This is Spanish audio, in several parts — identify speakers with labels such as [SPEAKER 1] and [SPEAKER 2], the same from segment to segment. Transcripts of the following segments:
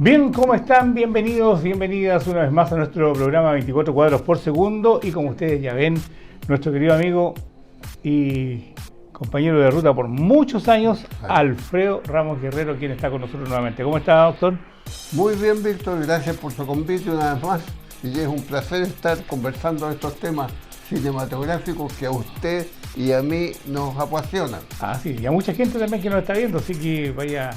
[SPEAKER 1] Bien, ¿cómo están? Bienvenidos, bienvenidas una vez más a nuestro programa 24 cuadros por segundo. Y como ustedes ya ven, nuestro querido amigo y compañero de ruta por muchos años, Alfredo Ramos Guerrero, quien está con nosotros nuevamente. ¿Cómo está, doctor?
[SPEAKER 2] Muy bien, Víctor, gracias por su convite una vez más. Y es un placer estar conversando de estos temas cinematográficos que a usted y a mí nos apasionan.
[SPEAKER 1] Ah, sí, y a mucha gente también que nos está viendo, así que vaya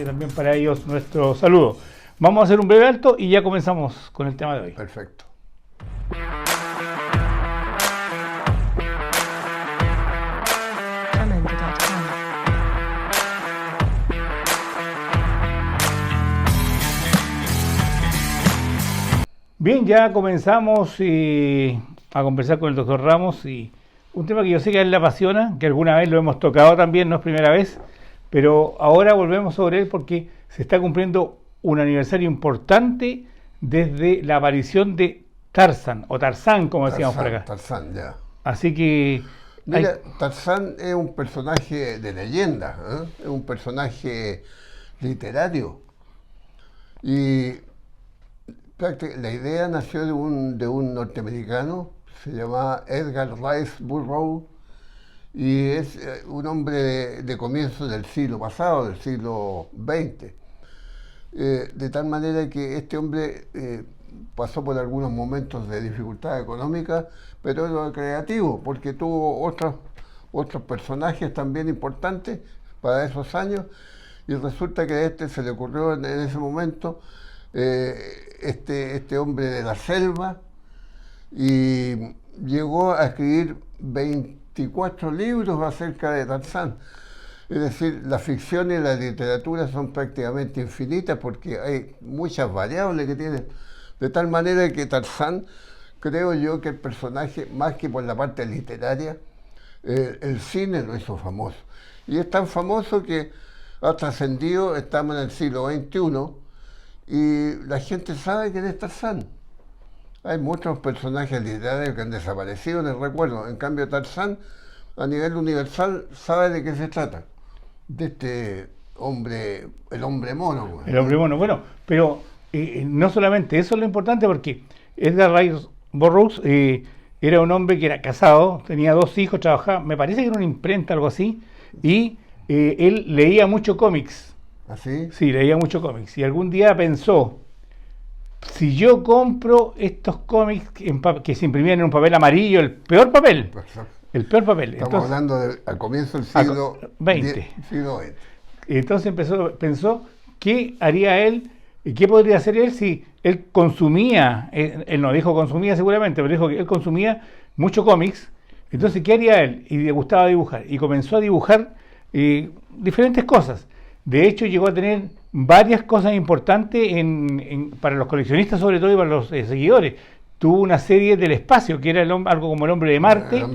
[SPEAKER 1] también para ellos nuestro saludo. Vamos a hacer un breve alto y ya comenzamos con el tema de hoy.
[SPEAKER 2] Perfecto.
[SPEAKER 1] Bien, ya comenzamos a conversar con el doctor Ramos y un tema que yo sé que a él le apasiona, que alguna vez lo hemos tocado también, no es primera vez, pero ahora volvemos sobre él porque se está cumpliendo un aniversario importante desde la aparición de Tarzán, o Tarzán, como decíamos por acá.
[SPEAKER 2] Tarzán, ya.
[SPEAKER 1] Así que...
[SPEAKER 2] Mira, Tarzán es un personaje de leyenda, es un personaje literario. Y la idea nació de un norteamericano, se llamaba Edgar Rice Burroughs, y es un hombre de comienzos del siglo pasado, del siglo XX. De tal manera que este hombre pasó por algunos momentos de dificultad económica, pero era creativo, porque tuvo otros personajes también importantes para esos años, y resulta que a este se le ocurrió en ese momento este hombre de la selva, y llegó a escribir 24 libros acerca de Tarzán. Es decir, la ficción y la literatura son prácticamente infinitas porque hay muchas variables que tienen. De tal manera que Tarzán, creo yo que el personaje, más que por la parte literaria, el cine lo hizo famoso. Y es tan famoso que ha trascendido, estamos en el siglo XXI, y la gente sabe quién es Tarzán. Hay muchos personajes literarios que han desaparecido en el recuerdo. En cambio, Tarzán, a nivel universal, sabe de qué se trata. De este hombre, el hombre mono.
[SPEAKER 1] El hombre mono, bueno, pero no solamente eso es lo importante, porque Edgar Rice Burroughs era un hombre que era casado, tenía 2 hijos, trabajaba, me parece que era una imprenta, algo así, y él leía mucho cómics.
[SPEAKER 2] ¿Ah, sí?
[SPEAKER 1] Sí, leía mucho cómics, y algún día pensó, si yo compro estos cómics que se imprimían en un papel amarillo, el peor papel, el peor papel.
[SPEAKER 2] Estamos hablando al comienzo del siglo XX.
[SPEAKER 1] Entonces pensó qué haría él y qué podría hacer él si él consumía, él no dijo consumía seguramente, pero dijo que él consumía mucho cómics. Entonces, ¿qué haría él? Y le gustaba dibujar. Y comenzó a dibujar diferentes cosas. De hecho, llegó a tener varias cosas importantes para los coleccionistas, sobre todo, y para los seguidores. Tuvo una serie del espacio, que era algo como el hombre de Marte,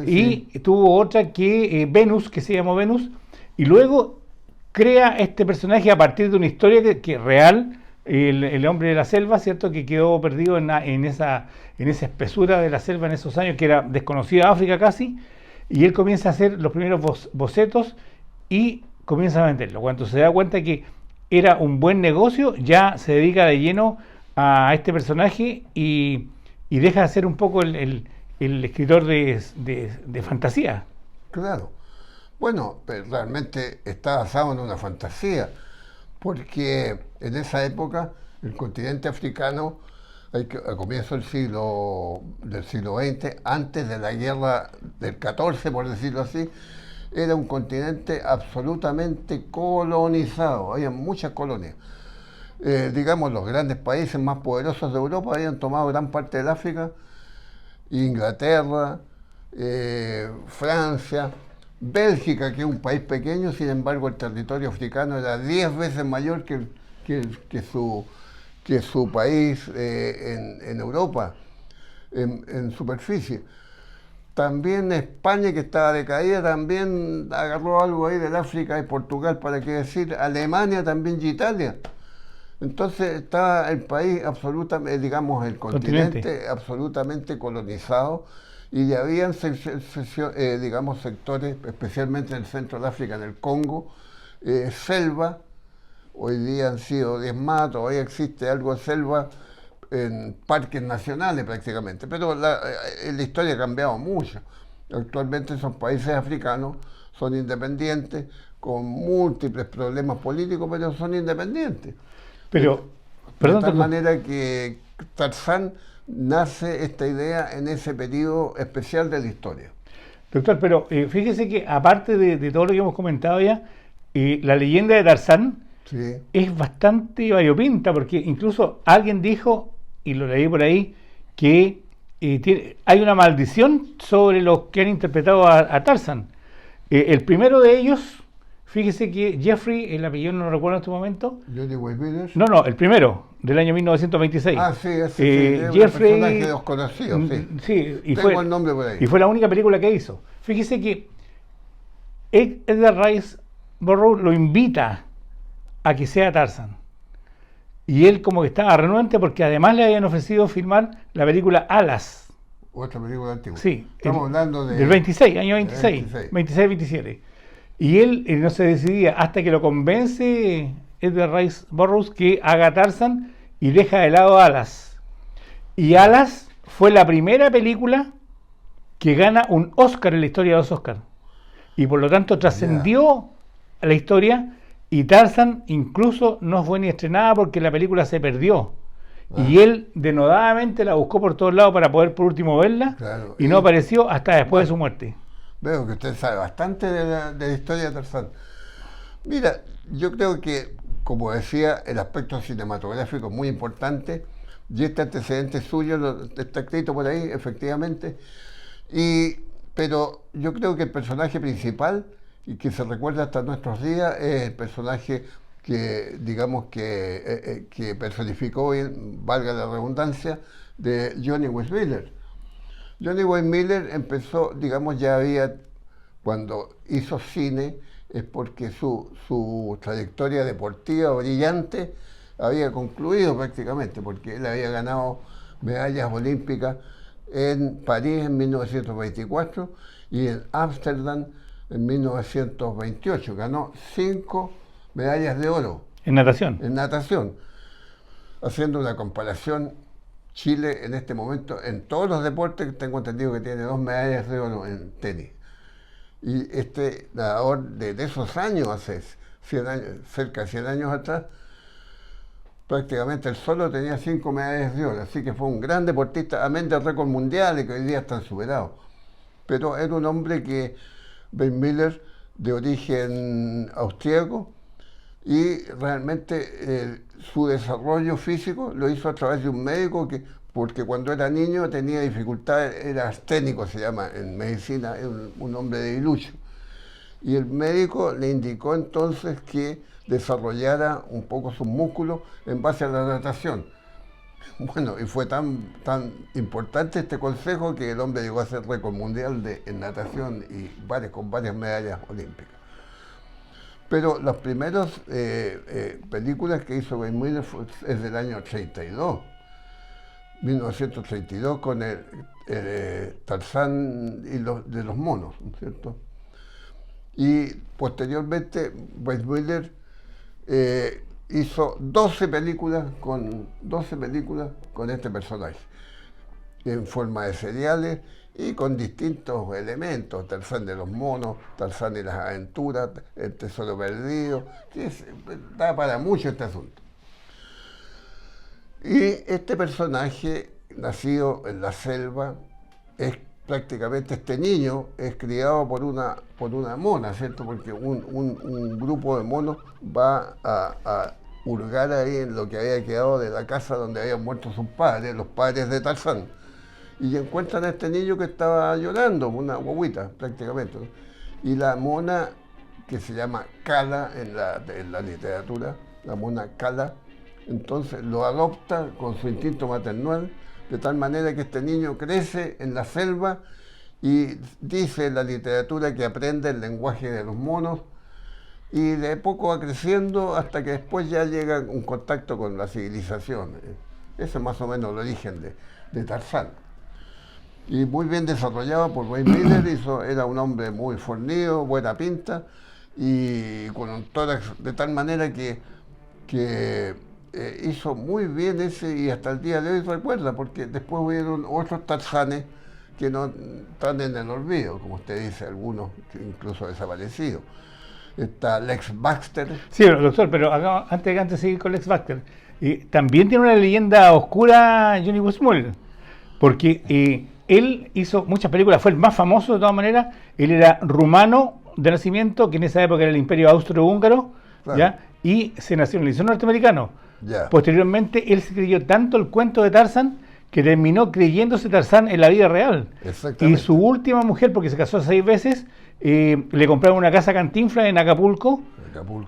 [SPEAKER 1] y sí. Tuvo otra que Venus, que se llamó Venus, y luego crea este personaje a partir de una historia que real, el hombre de la selva, ¿cierto?, que quedó perdido en esa espesura de la selva en esos años, que era desconocida África casi, y él comienza a hacer los primeros bocetos y comienza a venderlo. Cuando se da cuenta que era un buen negocio, ya se dedica de lleno a este personaje y deja de ser un poco el escritor de fantasía.
[SPEAKER 2] Claro. Bueno, pero realmente está basado en una fantasía, porque en esa época el continente africano, a comienzo del siglo XX, antes de la guerra del 14, por decirlo así, era un continente absolutamente colonizado, había muchas colonias. Digamos, los grandes países más poderosos de Europa habían tomado gran parte del África, Inglaterra, Francia, Bélgica, que es un país pequeño, sin embargo el territorio africano era 10 veces mayor que su país en Europa, en superficie. También España, que estaba decaída, también agarró algo ahí del África y Portugal, para qué decir, Alemania también y Italia. Entonces está el país absolutamente, digamos, el continente absolutamente colonizado, y ya habían, digamos, sectores, especialmente en el centro de África, en el Congo, selva, hoy día han sido diezmadas, todavía existe algo de selva en parques nacionales prácticamente, pero la historia ha cambiado mucho. Actualmente esos países africanos son independientes, con múltiples problemas políticos, pero son independientes.
[SPEAKER 1] Pero,
[SPEAKER 2] De
[SPEAKER 1] perdón,
[SPEAKER 2] tal
[SPEAKER 1] doctor,
[SPEAKER 2] manera que Tarzán nace esta idea en ese periodo especial de la historia.
[SPEAKER 1] doctor, pero fíjese que aparte de todo lo que hemos comentado ya, la leyenda de Tarzán
[SPEAKER 2] Sí,
[SPEAKER 1] es bastante variopinta, porque incluso alguien dijo, y lo leí por ahí, que hay una maldición sobre los que han interpretado a Tarzan. El primero de ellos, fíjese que Jeffrey, el apellido no lo recuerdo en este momento,
[SPEAKER 2] Johnny Weissmuller.
[SPEAKER 1] no, el primero, del año 1926.
[SPEAKER 2] Ah, sí, ese sí, es un
[SPEAKER 1] Jeffrey,
[SPEAKER 2] personaje desconocido, sí.
[SPEAKER 1] sí,
[SPEAKER 2] Tengo el nombre por ahí.
[SPEAKER 1] y fue la única película que hizo. Fíjese que Edgar Rice Burroughs lo invita a que sea Tarzan. Y él como que estaba renuente porque además le habían ofrecido filmar la película Alas.
[SPEAKER 2] Otra película antigua.
[SPEAKER 1] Sí,
[SPEAKER 2] Estamos hablando
[SPEAKER 1] del 26, año
[SPEAKER 2] del
[SPEAKER 1] 26,
[SPEAKER 2] 26.
[SPEAKER 1] 26, 27. Y él no se decidía hasta que lo convence Edgar Rice Burroughs que haga Tarzan y deja de lado Alas. Y Alas fue la primera película que gana un Oscar en la historia de los Oscars. Y por lo tanto trascendió a la historia, y Tarzan incluso no fue ni estrenada porque la película se perdió. Y él denodadamente la buscó por todos lados para poder por último verla,
[SPEAKER 2] Claro.
[SPEAKER 1] y no apareció hasta después de su muerte.
[SPEAKER 2] Veo que usted sabe bastante de la historia de Tarzán. Mira, yo creo que, como decía, el aspecto cinematográfico es muy importante, y este antecedente suyo está escrito por ahí, efectivamente, pero yo creo que el personaje principal, y que se recuerda hasta nuestros días, es el personaje que, digamos, que personificó, valga la redundancia, de Johnny Weissmuller. Johnny Weissmuller empezó, digamos, cuando hizo cine, es porque su trayectoria deportiva brillante había concluido prácticamente, porque él había ganado medallas olímpicas en París en 1924 y en Ámsterdam en 1928. Ganó 5 medallas de oro
[SPEAKER 1] En natación.
[SPEAKER 2] en natación. Haciendo una comparación, Chile en este momento, en todos los deportes, tengo entendido que tiene 2 medallas de oro en tenis. Y este nadador de esos años, hace 100 años, cerca de 100 años atrás, prácticamente él solo tenía 5 medallas de oro, así que fue un gran deportista, amén de récords mundiales que hoy día están superados. Pero era un hombre que, Weissmuller, de origen austríaco, y realmente su desarrollo físico lo hizo a través de un médico porque cuando era niño tenía dificultades, era asténico, se llama en medicina, es un hombre debilucho. Y el médico le indicó entonces que desarrollara un poco sus músculos en base a la natación. Bueno, y fue tan importante este consejo que el hombre llegó a ser récord mundial en natación y con varias medallas olímpicas. Pero las primeras películas que hizo Weissmuller es del año 32, 1932, con el Tarzán y de los monos, ¿no es cierto? Y posteriormente Weissmuller hizo 12 películas con este personaje, en forma de seriales y con distintos elementos: Tarzán de los monos, Tarzán y las aventuras, El tesoro perdido, da para mucho este asunto. Y este personaje, nacido en la selva, es prácticamente, este niño es criado por una mona, ¿cierto? Porque un grupo de monos va a hurgar ahí en lo que había quedado de la casa donde habían muerto sus padres, los padres de Tarzán. Y encuentran a este niño que estaba llorando, una guaguita prácticamente, ¿no? Y la mona, que se llama Kala en la literatura, la mona Kala, entonces lo adopta con su instinto maternal, de tal manera que este niño crece en la selva y dice en la literatura que aprende el lenguaje de los monos, y de poco va creciendo hasta que después ya llega un contacto con la civilización. Ese es más o menos el origen de Tarzán. Y muy bien desarrollado por Weissmuller, era un hombre muy fornido, buena pinta, y con un tórax de tal manera que que hizo muy bien ese y hasta el día de hoy recuerda, porque después hubieron otros Tarzanes que no están en el olvido, como usted dice, algunos que incluso desaparecidos. Está Lex Baxter.
[SPEAKER 1] Sí, doctor, pero acá, antes de seguir con Lex Baxter, también tiene una leyenda oscura Johnny Weissmuller, porque él hizo muchas películas, fue el más famoso de todas maneras. Él era rumano de nacimiento, que en esa época era el Imperio Austrohúngaro, claro. ¿Ya? Y se nacionalizó norteamericano. Ya. Posteriormente, él se creyó tanto el cuento de Tarzán que terminó creyéndose Tarzán en la vida real. Y su última mujer, porque se casó 6 veces, le compraron una casa Cantinflas en Acapulco.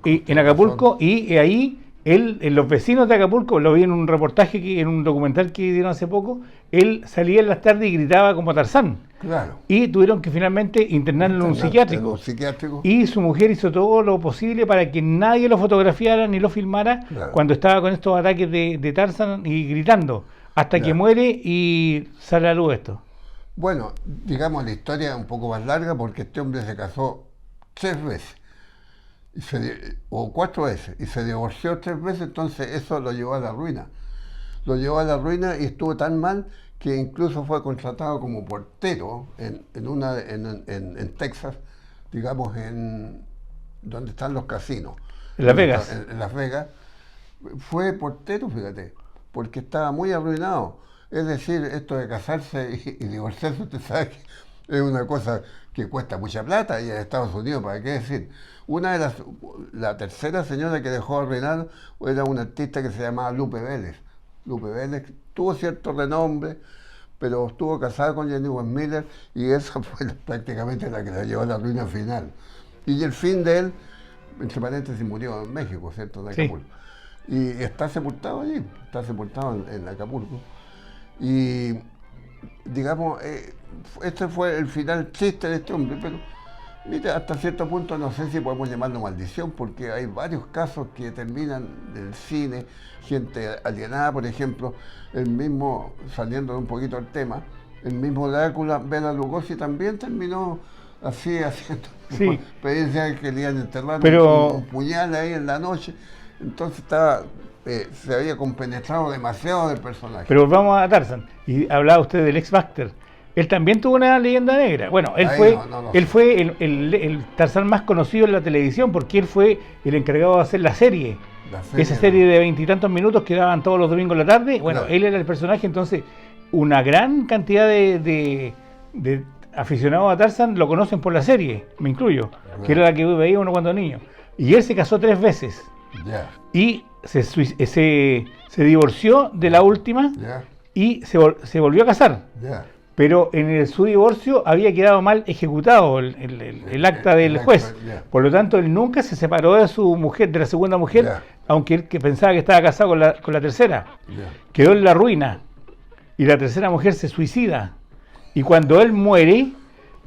[SPEAKER 1] Y ahí los vecinos de Acapulco, lo vi en un reportaje, en un documental que dieron hace poco, él salía en las tardes y gritaba como Tarzán.
[SPEAKER 2] Claro.
[SPEAKER 1] Y tuvieron que finalmente internarlo en un psiquiátrico. Y su mujer hizo todo lo posible para que nadie lo fotografiara ni lo filmara, claro, cuando estaba con estos ataques de Tarzán y gritando, hasta que muere y sale a luz esto.
[SPEAKER 2] Bueno, digamos, la historia es un poco más larga porque este hombre se casó 3 veces. O 4 veces, y se divorció 3 veces, entonces eso lo llevó a la ruina. Lo llevó a la ruina y estuvo tan mal que incluso fue contratado como portero en Texas, digamos, en donde están los casinos.
[SPEAKER 1] En Las Vegas.
[SPEAKER 2] En Las Vegas. Fue portero, fíjate, porque estaba muy arruinado. Es decir, esto de casarse y divorciarse, usted sabe que es una cosa que cuesta mucha plata, y en Estados Unidos, ¿para qué decir? La tercera señora que dejó arruinar era una artista que se llamaba Lupe Vélez. Lupe Vélez tuvo cierto renombre, pero estuvo casada con Johnny Weissmuller y esa fue prácticamente la que la llevó a la ruina final. Y el fin de él, entre paréntesis, murió en México, ¿cierto? En Acapulco. Sí. Y está sepultado allí, está sepultado en Acapulco. Y digamos, este fue el final triste de este hombre, pero mira, hasta cierto punto no sé si podemos llamarlo maldición, porque hay varios casos que terminan del cine, gente alienada, por ejemplo, el mismo, saliendo de un poquito del tema, el mismo Drácula, Bela Lugosi también terminó así, haciendo experiencias que le iban a enterrar un puñal ahí en la noche, entonces se había compenetrado demasiado del personaje.
[SPEAKER 1] Pero volvamos a Tarzán, y hablaba usted del Lex Baxter. Él también tuvo una leyenda negra. Bueno, él fue el Tarzán más conocido en la televisión, porque él fue el encargado de hacer la serie. Esa serie de 20 y tantos minutos que daban todos los domingos en la tarde. Bueno, claro, él era el personaje, entonces una gran cantidad de aficionados a Tarzán lo conocen por la serie, me incluyo, que era la que veía uno cuando niño. Y él se casó 3 veces. Y se divorció de la última y se volvió a casar. Pero en su divorcio había quedado mal ejecutado el acta del juez. Por lo tanto, él nunca se separó de su mujer, de la segunda mujer, aunque él que pensaba que estaba casado con la tercera. Quedó en la ruina. Y la tercera mujer se suicida. Y cuando él muere,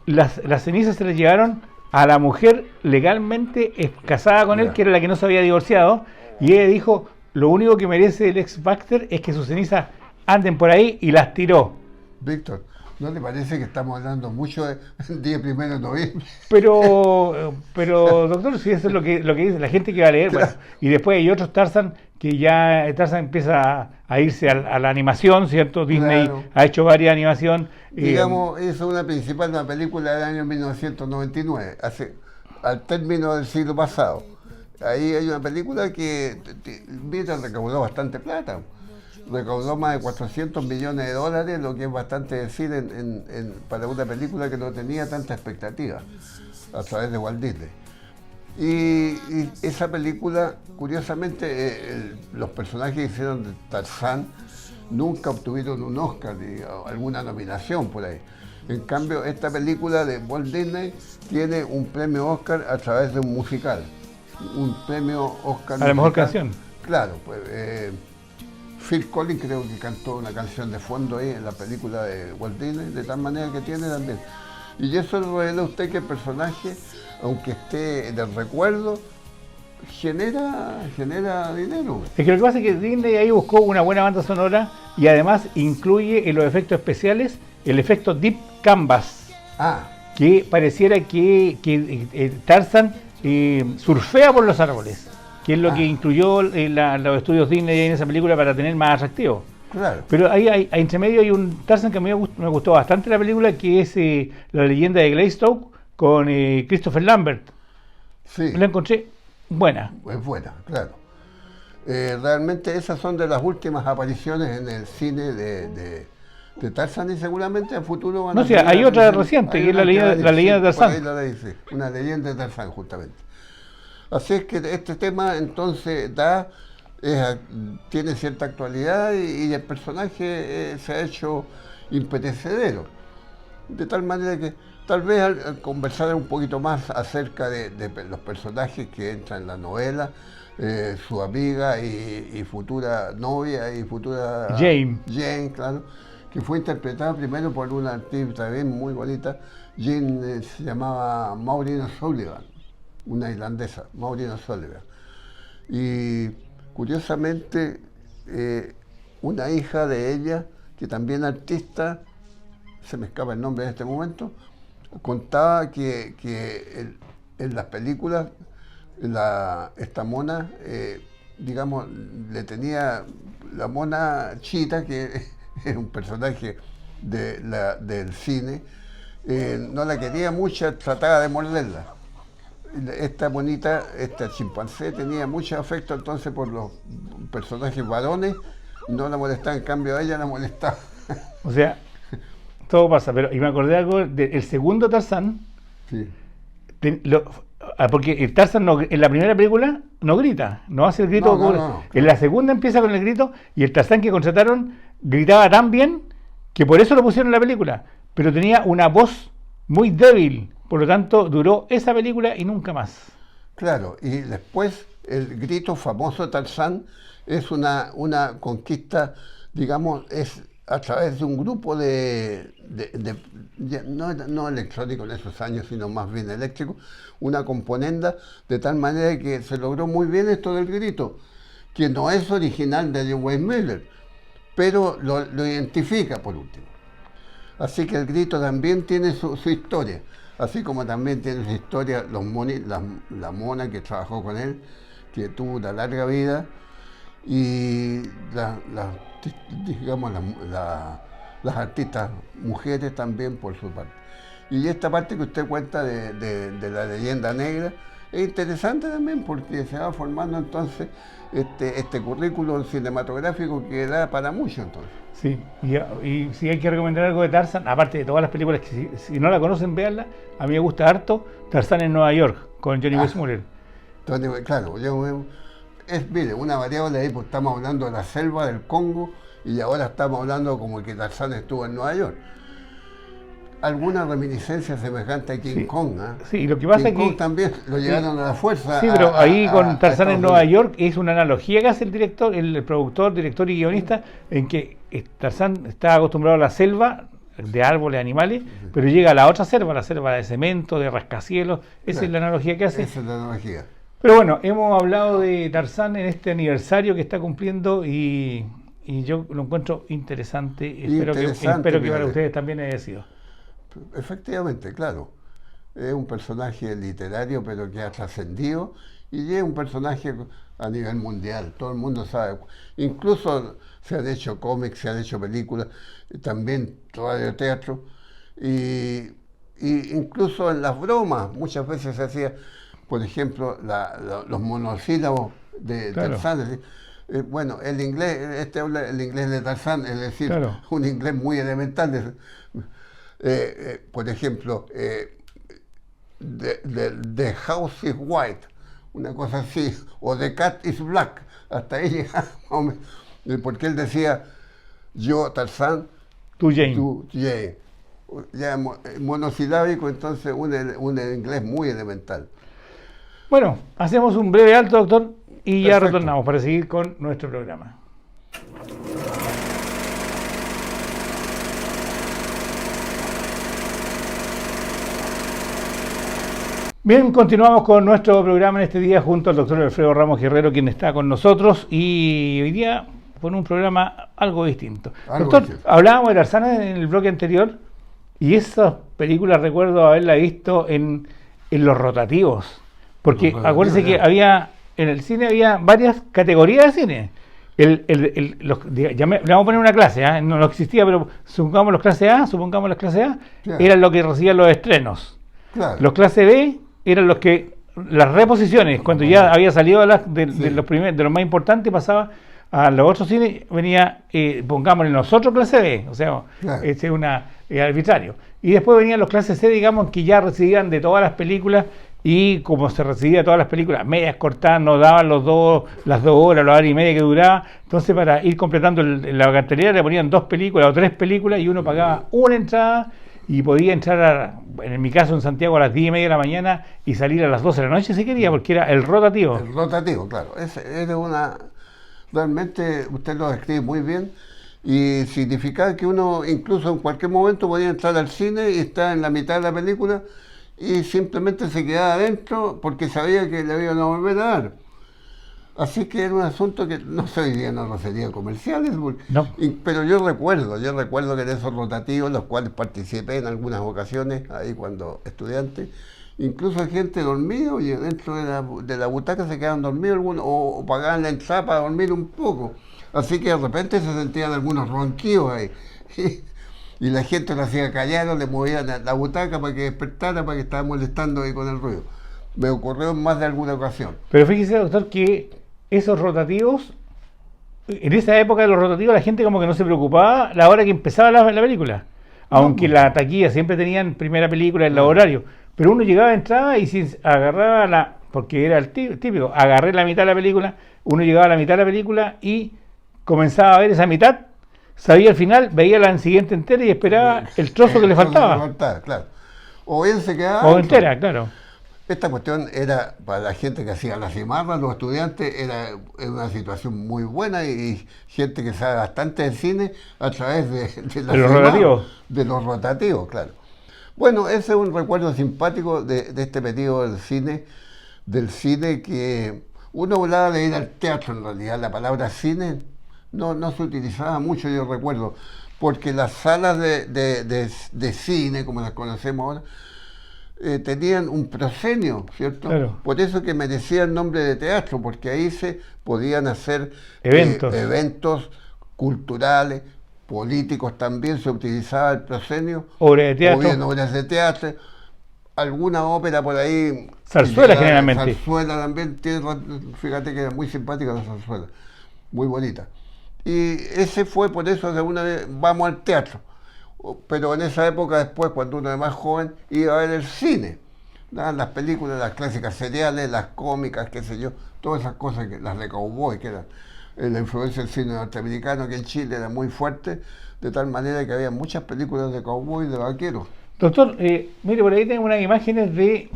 [SPEAKER 1] las cenizas se le llevaron a la mujer legalmente casada con él, que era la que no se había divorciado. Y ella dijo, lo único que merece el Lex Baxter es que sus cenizas anden por ahí, y las tiró.
[SPEAKER 2] Víctor, ¿no le parece que estamos hablando mucho del día 1 de noviembre?
[SPEAKER 1] Pero doctor, si eso es lo que dice la gente que va a leer. Bueno, y después hay otros Tarzán, que ya Tarzán empieza a irse a la animación, ¿cierto? Disney ha hecho varias animaciones.
[SPEAKER 2] Digamos, hizo una película del año 1999, al término del siglo pasado. Ahí hay una película que recaudó bastante plata. Recaudó más de $400 millones, lo que es bastante decir para una película que no tenía tanta expectativa, a través de Walt Disney. Y esa película, curiosamente, los personajes que hicieron de Tarzán nunca obtuvieron un Oscar, alguna nominación por ahí. En cambio, esta película de Walt Disney tiene un premio Oscar a través de un musical. Un premio Oscar
[SPEAKER 1] a la mejor canción.
[SPEAKER 2] Claro, pues Phil Collins creo que cantó una canción de fondo ahí en la película de Walt Disney, de tal manera que tiene también. Y eso revela usted que el personaje, aunque esté en el recuerdo, genera dinero.
[SPEAKER 1] Es que lo que pasa es que Disney ahí buscó una buena banda sonora y además incluye en los efectos especiales el efecto Deep Canvas, que pareciera que Tarzán surfea por los árboles. que es lo que incluyó los estudios Disney en esa película para tener más atractivo.
[SPEAKER 2] Claro.
[SPEAKER 1] Pero ahí entre medio hay un Tarzan que a mí me gustó bastante la película, que es La leyenda de Greystoke con Christopher Lambert.
[SPEAKER 2] Sí.
[SPEAKER 1] La encontré buena.
[SPEAKER 2] Es buena, claro. Realmente esas son de las últimas apariciones en el cine de Tarzan, y seguramente en futuro van a...
[SPEAKER 1] No, sí, hay otra reciente, que es la leyenda de Tarzan.
[SPEAKER 2] Ahí la dice, una leyenda de Tarzan, justamente. Así es que este tema entonces tiene cierta actualidad, y el personaje se ha hecho imperecedero. De tal manera que tal vez al conversar un poquito más acerca de los personajes que entran en la novela, su amiga y futura novia y futura... Jane, claro, que fue interpretada primero por una actriz también muy bonita. Jane se llamaba Maureen O'Sullivan, una irlandesa, Maureen O'Sullivan. Y curiosamente, una hija de ella, que también artista, se me escapa el nombre en este momento, contaba que en las películas esta mona, digamos, le tenía la mona Chita, que es un personaje del cine, no la quería mucho, trataba de morderla. Esta monita, esta chimpancé, tenía mucho afecto entonces por los personajes varones, no la molestaba, en cambio a ella la molestaba.
[SPEAKER 1] O sea, todo pasa, pero y me acordé de algo del segundo Tarzán.
[SPEAKER 2] Sí.
[SPEAKER 1] Porque el Tarzan en la primera película no grita, no hace el grito.
[SPEAKER 2] No.
[SPEAKER 1] En la segunda empieza con el grito, y el Tarzán que contrataron gritaba tan bien que por eso lo pusieron en la película, pero tenía una voz muy débil, por lo tanto duró esa película y nunca más.
[SPEAKER 2] Claro, y después el grito famoso de Tarzán es una conquista, digamos, es a través de un grupo no electrónico en esos años, sino más bien eléctrico, una componenda, de tal manera que se logró muy bien esto del grito, que no es original de John Wayne Miller, pero lo identifica por último. Así que el grito también tiene su historia, así como también tiene su historia la mona que trabajó con él, que tuvo una larga vida, y digamos las artistas mujeres también por su parte. Y esta parte que usted cuenta de la leyenda negra es interesante también, porque se va formando entonces este currículo cinematográfico que da para mucho entonces.
[SPEAKER 1] Sí, y si hay que recomendar algo de Tarzan, aparte de todas las películas que si no la conocen, véanla. A mí me gusta harto Tarzan en Nueva York, con Johnny Weissmuller.
[SPEAKER 2] Claro, mire, una variable ahí, pues estamos hablando de la selva del Congo, y ahora estamos hablando como que Tarzán estuvo en Nueva York. Alguna reminiscencia semejante a King Kong, ¿eh?
[SPEAKER 1] Sí, y lo que pasa
[SPEAKER 2] King Kong también lo llevaron a la fuerza.
[SPEAKER 1] Sí, pero ahí con Tarzán en Nueva York es una analogía que hace el productor, director y guionista, en que Tarzán está acostumbrado a la selva de árboles, animales, pero llega a la otra selva, la selva de cemento, de rascacielos. Esa es la analogía que hace.
[SPEAKER 2] Esa es la analogía.
[SPEAKER 1] Pero bueno, hemos hablado de Tarzán en este aniversario que está cumpliendo, y yo lo encuentro interesante. Espero que para ustedes también haya sido.
[SPEAKER 2] Efectivamente, claro. Es un personaje literario, pero que ha trascendido, y es un personaje a nivel mundial. Todo el mundo sabe. Incluso se han hecho cómics, se han hecho películas, también radioteatro, y incluso en las bromas muchas veces se hacía, por ejemplo, los monosílabos de Tarzán. Bueno, el inglés, habla el inglés de Tarzán, es decir, un inglés muy elemental. Por ejemplo, the house is white, una cosa así, o the cat is black, hasta ahí llegamos, porque él decía, yo Tarzán,
[SPEAKER 1] tú Jane.
[SPEAKER 2] Tú Jane. Ya monosilábico, entonces un inglés muy elemental.
[SPEAKER 1] Bueno, hacemos un breve alto, doctor, y ya
[SPEAKER 2] Perfecto.
[SPEAKER 1] retornamos para seguir con nuestro programa. Bien, continuamos con nuestro programa en este día junto al doctor Alfredo Ramos Guerrero, quien está con nosotros, y hoy día con un programa algo distinto. Doctor, hablábamos de Tarzán en el bloque anterior, y esas películas recuerdo haberla visto en los rotativos, porque acuérdense que había en el cine había varias categorías de cine. Le vamos a poner una clase, ¿eh? No existía, pero supongamos los clase A,
[SPEAKER 2] Claro.
[SPEAKER 1] eran los que recibían los estrenos.
[SPEAKER 2] Claro.
[SPEAKER 1] Los clase B eran las reposiciones, cuando ya había salido de los más importantes, pasaba a los otros cines, venía, pongámosle nosotros clase B, o sea,
[SPEAKER 2] Claro.
[SPEAKER 1] ese es arbitrario. Y después venían los clases C, digamos, que ya recibían de todas las películas, y como se recibía de todas las películas, medias cortadas, nos daban las 2 horas, la hora y media que duraba, entonces para ir completando la cartelera le ponían 2 películas o 3 películas y uno pagaba una entrada y podía entrar, en mi caso en Santiago, a las 10:30 de la mañana y salir a las 12 de la noche si quería, porque era el rotativo.
[SPEAKER 2] El rotativo, claro. Realmente usted lo describe muy bien y significaba que uno incluso en cualquier momento podía entrar al cine y estar en la mitad de la película y simplemente se quedaba adentro porque sabía que le iban a volver a dar. Así que era un asunto que no sé, hoy día no sería comerciales,
[SPEAKER 1] No.
[SPEAKER 2] pero yo recuerdo que en esos rotativos, los cuales participé en algunas ocasiones, ahí cuando estudiante, incluso hay gente dormida, oye, dentro de la butaca se quedaban dormidos algunos, o pagaban la entrada para dormir un poco. Así que de repente se sentían algunos ronquidos ahí. Y la gente lo hacía callar o le movían la butaca para que despertara, para que estaba molestando ahí con el ruido. Me ocurrió en más de alguna ocasión.
[SPEAKER 1] Pero fíjese, doctor, que esos rotativos, en esa época de los rotativos, la gente como que no se preocupaba la hora que empezaba la película. Aunque la taquilla siempre tenían primera película en los horarios. Pero uno llegaba, entraba y si agarraba porque era el típico, agarré la mitad de la película, uno llegaba a la mitad de la película y comenzaba a ver esa mitad, sabía el final, veía la siguiente entera y esperaba el trozo que le faltaba.
[SPEAKER 2] Claro. O bien se quedaba.
[SPEAKER 1] O entera, claro.
[SPEAKER 2] Esta cuestión era, para la gente que hacía las cimarras, los estudiantes, era una situación muy buena y gente que sabe bastante de cine a través de
[SPEAKER 1] los rotativos.
[SPEAKER 2] De los rotativos, claro. Bueno, ese es un recuerdo simpático de este periodo del cine que uno hablaba de ir al teatro en realidad. La palabra cine no se utilizaba mucho, yo recuerdo, porque las salas de cine, como las conocemos ahora, tenían un proscenio, ¿cierto?
[SPEAKER 1] Claro.
[SPEAKER 2] Por eso que merecía el nombre de teatro, porque ahí se podían hacer eventos culturales, políticos también, se utilizaba el proscenio.
[SPEAKER 1] Obras de teatro.
[SPEAKER 2] O bien obras de teatro, alguna ópera por ahí.
[SPEAKER 1] Zarzuela generalmente.
[SPEAKER 2] Zarzuela también, fíjate que era muy simpática la zarzuela, muy bonita. Y ese fue por eso de una vez, vamos al teatro. Pero en esa época después, cuando uno era más joven, iba a ver el cine. Las películas, las clásicas seriales, las cómicas, qué sé yo, todas esas cosas, las de cowboy, que eran la influencia del cine norteamericano, que en Chile era muy fuerte, de tal manera que había muchas películas de cowboy y de vaqueros.
[SPEAKER 1] Doctor, mire, por ahí tengo unas imágenes de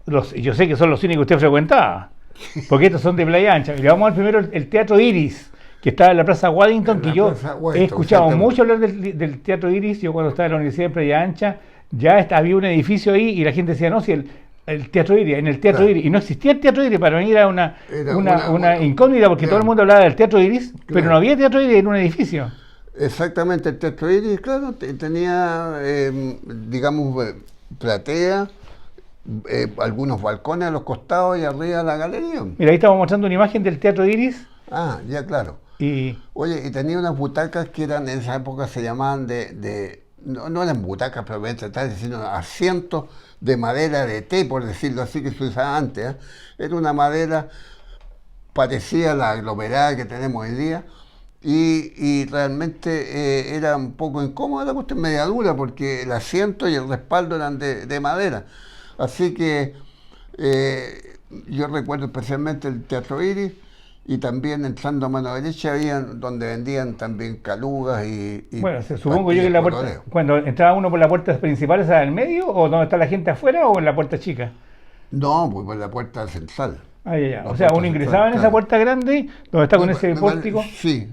[SPEAKER 1] yo sé que son los cines que usted frecuentaba, porque estos son de Playa Ancha. Y le vamos a ver primero el Teatro Iris, que está en la Plaza Waddington, que yo he escuchado mucho hablar del Teatro Iris. Yo cuando estaba en la Universidad de Playa Ancha, ya había un edificio ahí y la gente decía, no, si el Teatro Iris, en el Teatro
[SPEAKER 2] Claro.
[SPEAKER 1] Iris, y no existía el Teatro Iris, para mí era una incógnita, porque
[SPEAKER 2] claro.
[SPEAKER 1] todo el mundo hablaba del Teatro Iris,
[SPEAKER 2] Claro.
[SPEAKER 1] pero no había Teatro Iris en un edificio.
[SPEAKER 2] Exactamente, el Teatro Iris, claro, tenía, digamos, platea, algunos balcones a los costados y arriba la galería.
[SPEAKER 1] Mira, ahí estamos mostrando una imagen del Teatro Iris.
[SPEAKER 2] Ah, ya, claro.
[SPEAKER 1] Y
[SPEAKER 2] Oye, y tenía unas butacas que eran, en esa época se llamaban no eran butacas propiamente tal, sino asientos de madera de té, por decirlo así, que se usaba antes. Era una madera parecida a la aglomerada que tenemos hoy día y realmente era un poco incómoda la cuestión, media dura, porque el asiento y el respaldo eran de madera. Así que yo recuerdo especialmente el Teatro Iris. Y también entrando a mano derecha habían donde vendían también calugas y
[SPEAKER 1] bueno, supongo yo que en la puerta, cuando entraba uno por la puerta principal, ¿esa en el medio o donde está la gente afuera o en la puerta chica?
[SPEAKER 2] No, pues por la puerta central.
[SPEAKER 1] Ah, ya. O sea, uno ingresaba en esa puerta grande donde está con ese pórtico.
[SPEAKER 2] Sí.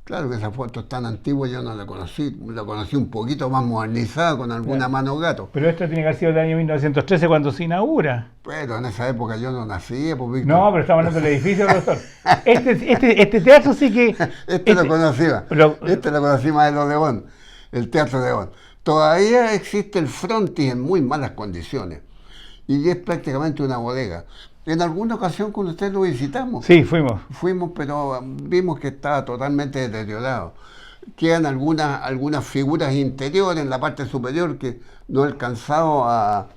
[SPEAKER 2] Claro que esa foto es tan antigua, yo no la conocí un poquito más modernizada con alguna mano gato.
[SPEAKER 1] Pero esto tiene que haber sido del año 1913 cuando se inaugura.
[SPEAKER 2] Pero en esa época yo no nací, pues Víctor.
[SPEAKER 1] No, pero estamos hablando del edificio, doctor. Este teatro sí que...
[SPEAKER 2] Lo conocía. Lo conocí más de los León, el Teatro León. Todavía existe el frontis en muy malas condiciones. Y es prácticamente una bodega. En alguna ocasión con usted lo visitamos.
[SPEAKER 1] Sí, fuimos.
[SPEAKER 2] Fuimos, pero vimos que estaba totalmente deteriorado. Quedan algunas figuras interiores en la parte superior que no han alcanzado a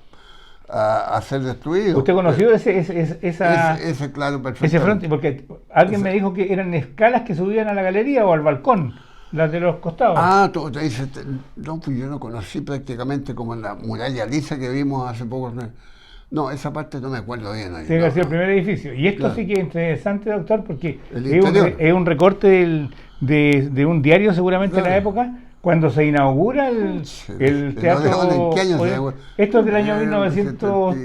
[SPEAKER 2] ser destruidos.
[SPEAKER 1] ¿Usted conoció ese
[SPEAKER 2] claro, perfecto.
[SPEAKER 1] ese frontis? Porque alguien me dijo que eran escalas que subían a la galería o al balcón, las de los costados.
[SPEAKER 2] Ah, tú dices, no, pues yo lo conocí prácticamente como en la muralla lisa que vimos hace poco. No, esa parte no me acuerdo bien.
[SPEAKER 1] Tiene que haber sido el primer edificio. Y esto sí que es interesante, doctor, porque
[SPEAKER 2] es
[SPEAKER 1] es un recorte de un diario seguramente de la época, cuando se inaugura el teatro.
[SPEAKER 2] ¿En qué año
[SPEAKER 1] esto es del año 1900,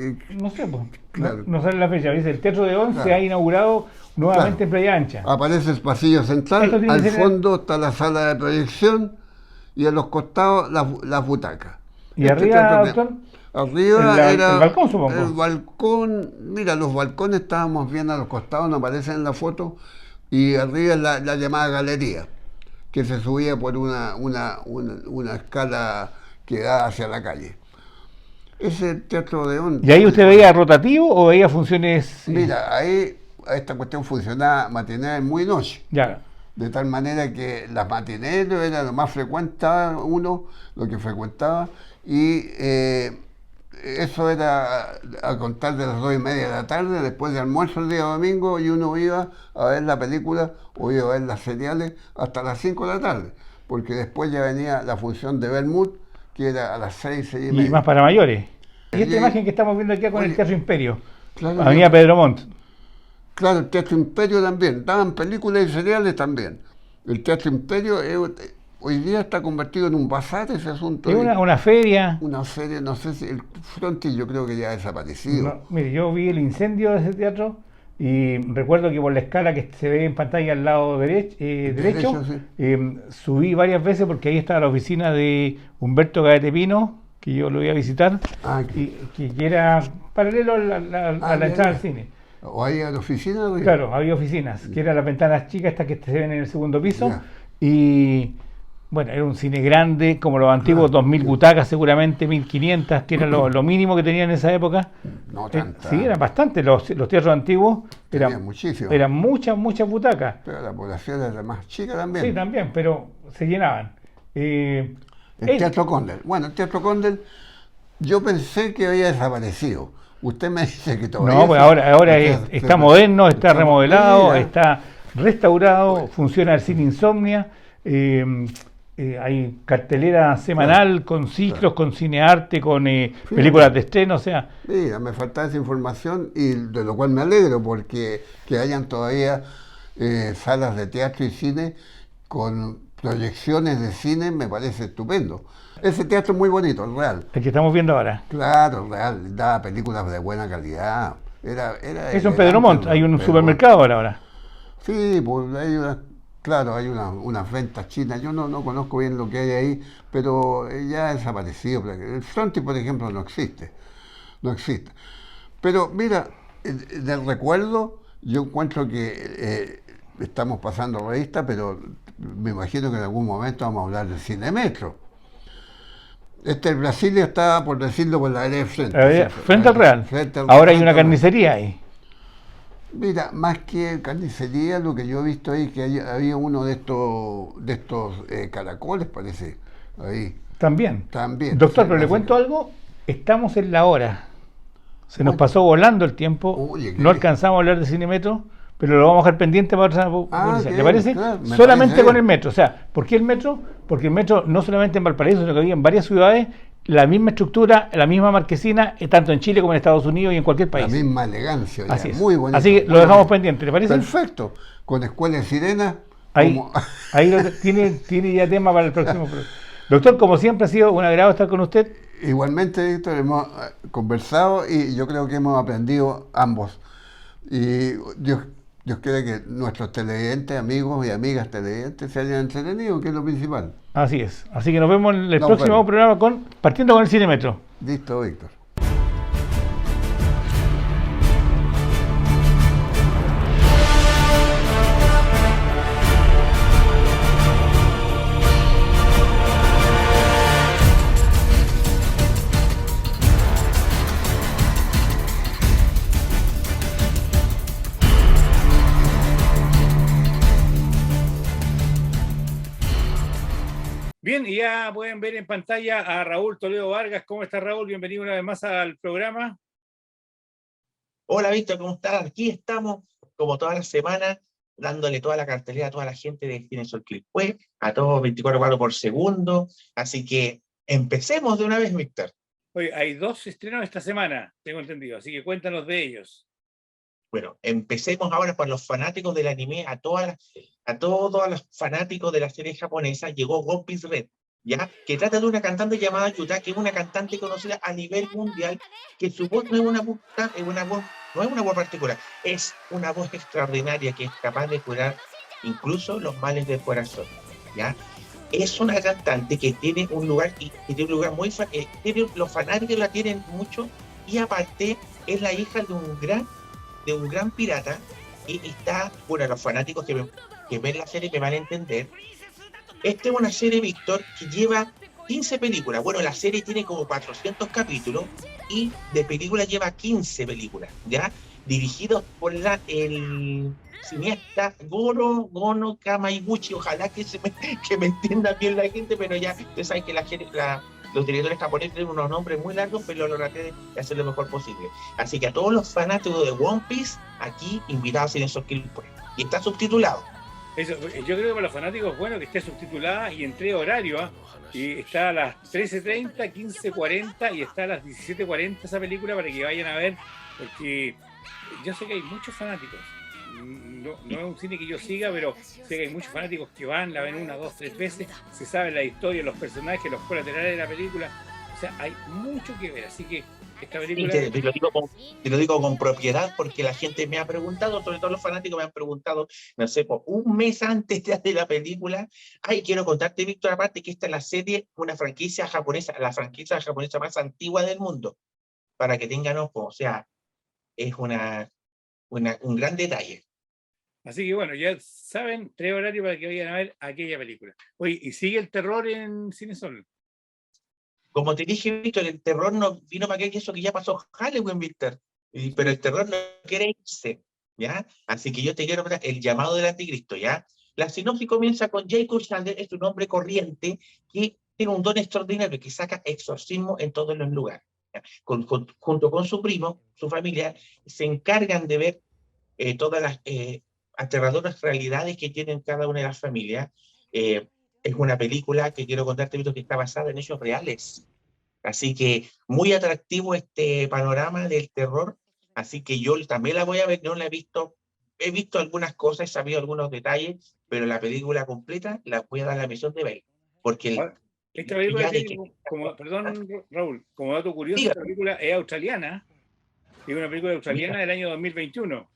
[SPEAKER 1] no sé, pues, claro. no sale la fecha. Dice, el Teatro de Once se ha inaugurado nuevamente en Playa Ancha.
[SPEAKER 2] Aparece el pasillo central, al fondo está la sala de proyección y a los costados las butacas.
[SPEAKER 1] ¿Y arriba, doctor?
[SPEAKER 2] Arriba era
[SPEAKER 1] el balcón, supongo.
[SPEAKER 2] El balcón, mira, los balcones estábamos bien a los costados, no aparecen en la foto, y arriba la llamada galería, que se subía por una escala que da hacia la calle. Ese Teatro de Once.
[SPEAKER 1] ¿Y ahí usted veía rotativo o veía funciones?
[SPEAKER 2] Mira, ahí esta cuestión funcionaba matinée muy noche.
[SPEAKER 1] Ya.
[SPEAKER 2] De tal manera que las matinés era lo más frecuentado, lo que frecuentaba, y eso era a contar de las 2:30 de la tarde, después de almuerzo el día domingo, y uno iba a ver la película o iba a ver las seriales hasta las 5 de la tarde, porque después ya venía la función de Bermud, que era a las 6:30.
[SPEAKER 1] Y más para mayores. Y esta imagen que estamos viendo aquí con el Teatro Imperio,
[SPEAKER 2] claro,
[SPEAKER 1] Avenida Pedro Montt.
[SPEAKER 2] Claro, el Teatro Imperio también, daban películas y seriales también. El Teatro Imperio hoy día está convertido en un bazar, ese asunto.
[SPEAKER 1] Es una feria.
[SPEAKER 2] Una feria, no sé si el frontis yo creo que ya ha desaparecido.
[SPEAKER 1] No, mire, yo vi el incendio de ese teatro y recuerdo que por la escala que se ve en pantalla al lado derecho sí. Subí varias veces porque ahí estaba la oficina de Humberto Gaete Pino, que yo lo iba a visitar, que era paralelo a la entrada al cine.
[SPEAKER 2] ¿O había oficinas?
[SPEAKER 1] Claro, había oficinas, que eran las ventanas chicas estas que se ven en el segundo piso. Y bueno, era un cine grande, como los antiguos, 2.000 butacas seguramente, 1.500, que era lo mínimo que tenían en esa época.
[SPEAKER 2] No tanta.
[SPEAKER 1] Sí, eran bastante. Los teatros antiguos eran muchas butacas.
[SPEAKER 2] Pero la población era más chica también.
[SPEAKER 1] Sí, también, pero se llenaban.
[SPEAKER 2] El Teatro Condel. Bueno, el Teatro Condel, yo pensé que había desaparecido. Usted me dice que todavía...
[SPEAKER 1] No, pues ahora está moderno, está remodelado, está restaurado, funciona el cine Insomnia, hay cartelera semanal con ciclos, con cinearte, con películas de estreno, o sea...
[SPEAKER 2] Mira, me faltaba esa información y de lo cual me alegro, porque que hayan todavía salas de teatro y cine con proyecciones de cine me parece estupendo. Ese teatro es muy bonito, el Real.
[SPEAKER 1] El que estamos viendo ahora.
[SPEAKER 2] Claro, el Real, daba películas de buena calidad.
[SPEAKER 1] Eso en Pedro Montt, hay un supermercado ahora.
[SPEAKER 2] Sí, pues hay unas ventas chinas. Yo no conozco bien lo que hay ahí, pero ya ha desaparecido. El frontis, por ejemplo, no existe. Pero mira, del recuerdo, yo encuentro que estamos pasando revista, pero me imagino que en algún momento vamos a hablar del Cinemetro. El Brasilia está, por decirlo, por la área de frente.
[SPEAKER 1] Frente al Real. Ahora hay una carnicería ahí.
[SPEAKER 2] Mira, más que carnicería, lo que yo he visto ahí, que había uno de estos caracoles, parece, ahí.
[SPEAKER 1] También.
[SPEAKER 2] Doctor,
[SPEAKER 1] pero le cuento algo, estamos en la hora. Se nos pasó volando el tiempo, no alcanzamos a hablar de Cinemetro, pero lo vamos a dejar pendiente para otra. ¿Le parece?
[SPEAKER 2] Claro,
[SPEAKER 1] solamente con el metro. O sea, ¿por qué el metro? Porque el metro no solamente en Valparaíso, sino que había en varias ciudades la misma estructura, la misma marquesina, tanto en Chile como en Estados Unidos y en cualquier país.
[SPEAKER 2] La misma elegancia.
[SPEAKER 1] Así es.
[SPEAKER 2] Muy bonito.
[SPEAKER 1] Así que lo dejamos pendiente, ¿le parece?
[SPEAKER 2] Perfecto. Con Escuela de Sirena.
[SPEAKER 1] Ahí tiene ya tema para el próximo programa. Doctor, como siempre ha sido un agrado estar con usted.
[SPEAKER 2] Igualmente, Víctor, hemos conversado y yo creo que hemos aprendido ambos. Y Dios quiere que nuestros televidentes, amigos y amigas televidentes se hayan entretenido, que es lo principal.
[SPEAKER 1] Así es. Así que nos vemos en el próximo programa partiendo con el Cinemetro.
[SPEAKER 2] Listo, Víctor.
[SPEAKER 1] Bien, y ya pueden ver en pantalla a Raúl Toledo Vargas. ¿Cómo está, Raúl? Bienvenido una vez más al programa.
[SPEAKER 3] Hola Víctor, ¿cómo estás? Aquí estamos, como todas las semanas, dándole toda la cartelera a toda la gente de Cinesol Quilpué, a todos 24 cuadros por segundo. Así que empecemos de una vez, Víctor.
[SPEAKER 1] Oye, hay 2 estrenos esta semana, tengo entendido, así que cuéntanos de ellos.
[SPEAKER 3] Bueno, empecemos ahora por los fanáticos del anime, a todos los fanáticos de la serie japonesa, llegó One Piece Red, ¿ya? Que trata de una cantante llamada Yuta, que es una cantante conocida a nivel mundial, que su voz no es una voz, no es una voz particular, es una voz extraordinaria que es capaz de curar incluso los males del corazón, ¿ya? Es una cantante que tiene un lugar, y tiene un lugar los fanáticos la tienen mucho, y aparte es la hija de un gran pirata, y está, bueno, los fanáticos que ven la serie me van a entender. Esta es una serie, Víctor, que lleva 15 películas. Bueno, la serie tiene como 400 capítulos y de películas lleva 15 películas, ¿ya? Dirigidos por el cineasta Gono Kamaiguchi. Ojalá que me entienda bien la gente, pero ya, ustedes saben que los directores japoneses tienen unos nombres muy largos, pero lo traté de hacer lo mejor posible. Así que a todos los fanáticos de One Piece, aquí invitados en esos clips. Y está subtitulado.
[SPEAKER 1] Eso, yo creo que para los fanáticos es bueno que esté subtitulada y entre horario, ¿eh? Y está a las 13:30, 15:40 y está a las 17:40 esa película para que vayan a ver, porque yo sé que hay muchos fanáticos. No es un cine que yo siga, pero sé que hay muchos fanáticos que van, la ven 1, 2, 3 veces, se sabe la historia, los personajes, los colaterales de la película. O sea, hay mucho que ver, así que esta película...
[SPEAKER 3] Sí, te lo digo con propiedad porque la gente me ha preguntado, sobre todo los fanáticos me han preguntado, no sé, por un mes antes de la película. Ay, quiero contarte, Víctor, aparte que esta es la serie, una franquicia japonesa, la franquicia japonesa más antigua del mundo, para que tengan ojo, o sea, es un gran detalle.
[SPEAKER 1] Así que bueno, ya saben, 3 horarios para que vayan a ver aquella película. Oye, ¿y sigue el terror en Cinesol?
[SPEAKER 3] Como te dije, Víctor, el terror no vino para que eso que ya pasó Halloween, Víctor. Pero el terror no quiere irse, ¿ya? Así que yo te quiero contar el llamado del anticristo, ¿ya? La sinopsis comienza con Jacob Chandler, es un hombre corriente que tiene un don extraordinario que saca exorcismo en todos los lugares. ¿Ya? Junto con su primo, su familia, se encargan de ver todas las aterradoras realidades que tienen cada una de las familias. Es una película que quiero contarte, Víctor, que está basada en hechos reales. Así que muy atractivo este panorama del terror. Así que yo también la voy a ver, no la he visto. He visto algunas cosas, he sabido algunos detalles, pero la película completa la voy a dar la misión de ver. Porque
[SPEAKER 1] Ahora, esta
[SPEAKER 3] el hecho
[SPEAKER 1] película
[SPEAKER 3] ya de
[SPEAKER 1] tiene,
[SPEAKER 3] que...
[SPEAKER 1] perdón, Raúl, como dato curioso, esta
[SPEAKER 3] Dígame.
[SPEAKER 1] película es australiana, es una película australiana del año 2021.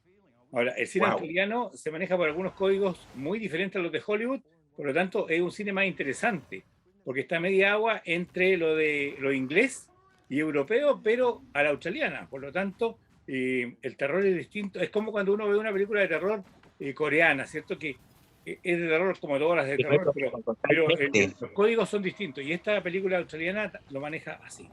[SPEAKER 1] Ahora, el cine
[SPEAKER 3] Wow.
[SPEAKER 1] australiano se maneja por algunos códigos muy diferentes a los de Hollywood, por lo tanto es un cine más interesante, porque está a media agua entre lo inglés y europeo, pero a la australiana. Por lo tanto, el terror es distinto. Es como cuando uno ve una película de terror coreana, ¿cierto? Que es de terror como todas las de terror, pero
[SPEAKER 3] Totalmente.
[SPEAKER 1] los códigos son distintos y esta película australiana lo maneja así.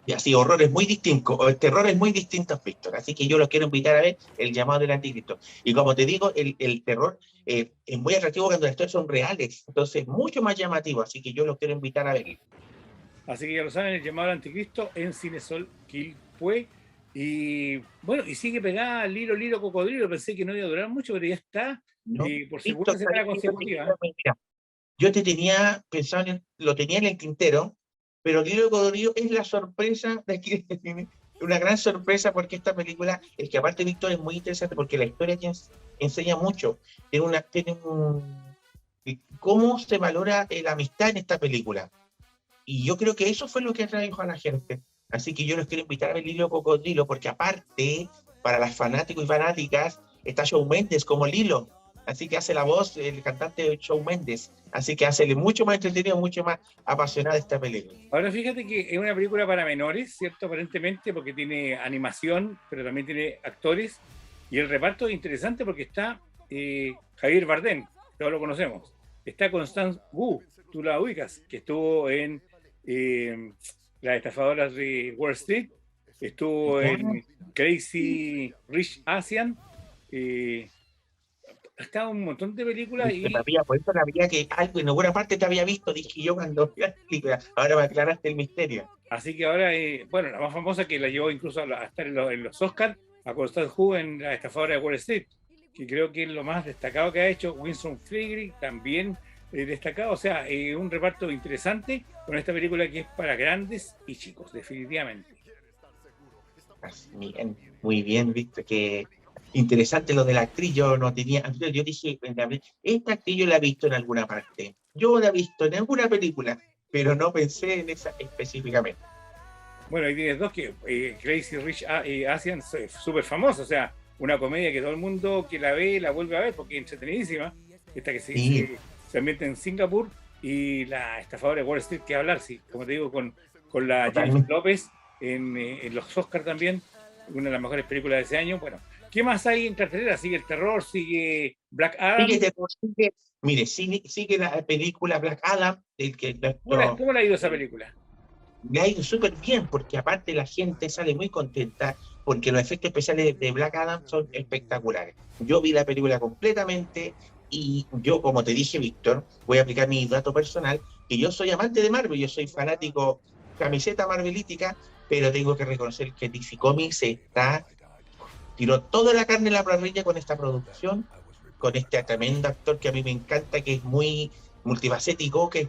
[SPEAKER 3] Y así, horrores muy distintos, o terrores muy distintos, Víctor. Así que yo los quiero invitar a ver el llamado del anticristo. Y como te digo, el terror es muy atractivo cuando las historias son reales. Entonces, mucho más llamativo. Así que yo los quiero invitar a ver.
[SPEAKER 1] Así que ya lo saben, el llamado al anticristo en Cinesol Quilpué. Y bueno, y sigue pegada Lilo Lilo Cocodrilo. Pensé que no iba a durar mucho, pero ya está
[SPEAKER 3] ¿No?
[SPEAKER 1] por
[SPEAKER 3] Víctor,
[SPEAKER 1] segunda semana consecutiva.
[SPEAKER 3] mira, yo te tenía pensado, lo tenía en el tintero, pero Guido Codorníu es la sorpresa de aquí de cine. Una gran sorpresa porque esta película, es que aparte Víctor es muy interesante porque la historia enseña mucho. Cómo se valora la amistad en esta película. Y yo creo que eso fue lo que atrajo a la gente. Así que yo los quiero invitar a ver Lilo Cocodrilo, porque aparte, para las fanáticos y fanáticas, está Shawn Mendes como Lilo. Así que hace la voz el cantante Shawn Mendes. Así que hace mucho más entretenido, mucho más apasionada esta película.
[SPEAKER 1] Ahora fíjate que es una película para menores, ¿cierto? Aparentemente, porque tiene animación, pero también tiene actores. Y el reparto es interesante porque está Javier Bardem, todos lo conocemos. Está Constance Wu, tú la ubicas, que estuvo en Las estafadoras de Wall Street, estuvo
[SPEAKER 3] Ya,
[SPEAKER 1] en Crazy Rich Asian, estado un montón de películas y...
[SPEAKER 3] Por eso sabía que algo en alguna parte te había visto, dije yo cuando vi la película. Ahora me aclaraste el misterio.
[SPEAKER 1] Así que ahora, bueno, la más famosa que la llevó incluso a estar en los Oscars, a Constance Wu en La estafadora de Wall Street, que creo que es lo más destacado que ha hecho. Winston Frederick también destacado, o sea, un reparto interesante con esta película que es para grandes y chicos, definitivamente.
[SPEAKER 3] Bien, muy bien, viste que interesante lo de la actriz. Yo no tenía, yo dije, esta actriz yo la he visto en alguna parte, yo la he visto en alguna película, pero no pensé en esa específicamente.
[SPEAKER 1] Bueno, ahí tienes dos que Crazy Rich Asians es súper famosa, o sea, una comedia que todo el mundo que la ve la vuelve a ver porque es entretenidísima. Esta que se ambienta en Singapur, y La estafadora de Wall Street, que hablar, sí, como te digo, con la Jennifer López en los Oscars también, una de las mejores películas de ese año. Bueno, ¿qué más hay en cartelera? Sigue el terror, sigue Black Adam.
[SPEAKER 3] Sigue la película Black Adam.
[SPEAKER 1] ¿Cómo le ha ido esa película?
[SPEAKER 3] Le ha ido súper bien, porque aparte la gente sale muy contenta, porque los efectos especiales de Black Adam son espectaculares. Yo vi la película completamente, y yo, como te dije, Víctor, voy a aplicar mi dato personal, que yo soy amante de Marvel, yo soy fanático, camiseta marvelítica, pero tengo que reconocer que DC Comics tiró toda la carne en la parrilla con esta producción, con este tremendo actor que a mí me encanta, que es muy multifacético, que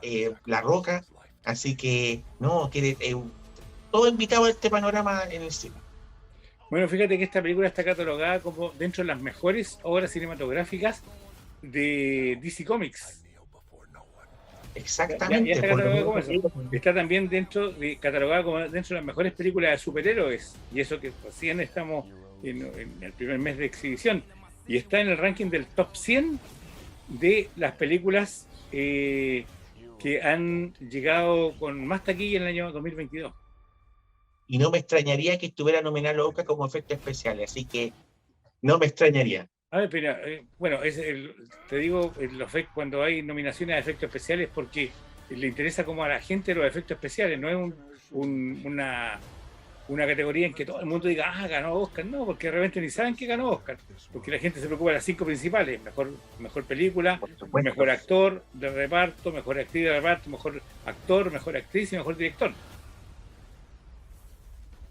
[SPEAKER 3] es La Roca. Así que, todo invitado a este panorama en el cine.
[SPEAKER 1] Bueno, fíjate que esta película está catalogada como dentro de las mejores obras cinematográficas de DC Comics.
[SPEAKER 3] Exactamente.
[SPEAKER 1] Ya está catalogada como eso. Está también catalogada como dentro de las mejores películas de superhéroes. Y eso que recién estamos en el primer mes de exhibición. Y está en el ranking del top 100 de las películas que han llegado con más taquilla en el año 2022.
[SPEAKER 3] Y no me extrañaría que estuviera nominado a los Oscar como efectos especiales, así que no me extrañaría.
[SPEAKER 1] A ver, pero, bueno, te digo, cuando hay nominaciones a efectos especiales, porque le interesa como a la gente los efectos especiales, no es una categoría en que todo el mundo diga, ganó Oscar, no, porque de repente ni saben que ganó Oscar, porque la gente se preocupa de las 5 principales: mejor película, mejor actor de reparto, mejor actriz de reparto, mejor actor, mejor actriz y mejor director.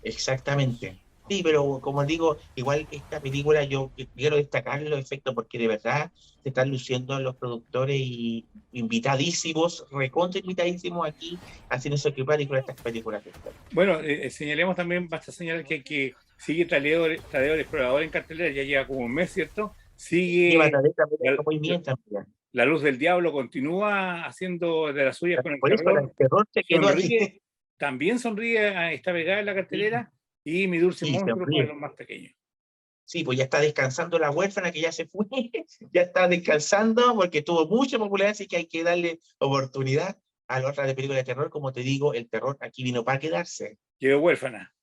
[SPEAKER 3] Exactamente. Sí, pero como digo, igual esta película yo quiero destacar los efectos, porque de verdad se están luciendo los productores y invitadísimos, recontra invitadísimos aquí haciendo su equipaje con estas películas.
[SPEAKER 1] Bueno, señalemos también, basta señalar que sigue Tadeo el Explorador en cartelera, ya lleva como un mes, ¿cierto? Sigue
[SPEAKER 3] muy bien también.
[SPEAKER 1] La Luz del Diablo continúa haciendo de las suyas con el terror.
[SPEAKER 3] El terror se quedó aquí.
[SPEAKER 1] También sonríe, está pegada en la cartelera, y Mi Dulce Monstruo para los más pequeños.
[SPEAKER 3] Sí, pues ya está descansando la huérfana, que ya se fue, ya está descansando porque tuvo mucha popularidad, así que hay que darle oportunidad a la otra de película de terror. Como te digo, el terror aquí vino para quedarse.
[SPEAKER 1] Quedó huérfana.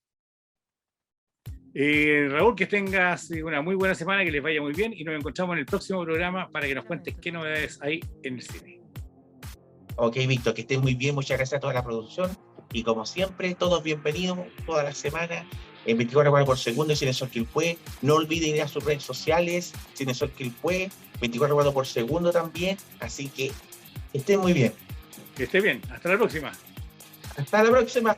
[SPEAKER 1] Raúl, que tengas una muy buena semana, que les vaya muy bien, y nos encontramos en el próximo programa para que nos cuentes qué novedades hay en el cine.
[SPEAKER 3] Ok, Víctor, que estés muy bien, muchas gracias a toda la producción. Y como siempre, todos bienvenidos toda la semana en 24 cuadros por segundo, Cinesol Quilpué. No olviden ir a sus redes sociales, Cinesol Quilpué, 24 cuadros por segundo también. Así que estén muy bien.
[SPEAKER 1] Que esté bien. Hasta la próxima.
[SPEAKER 3] Hasta la próxima.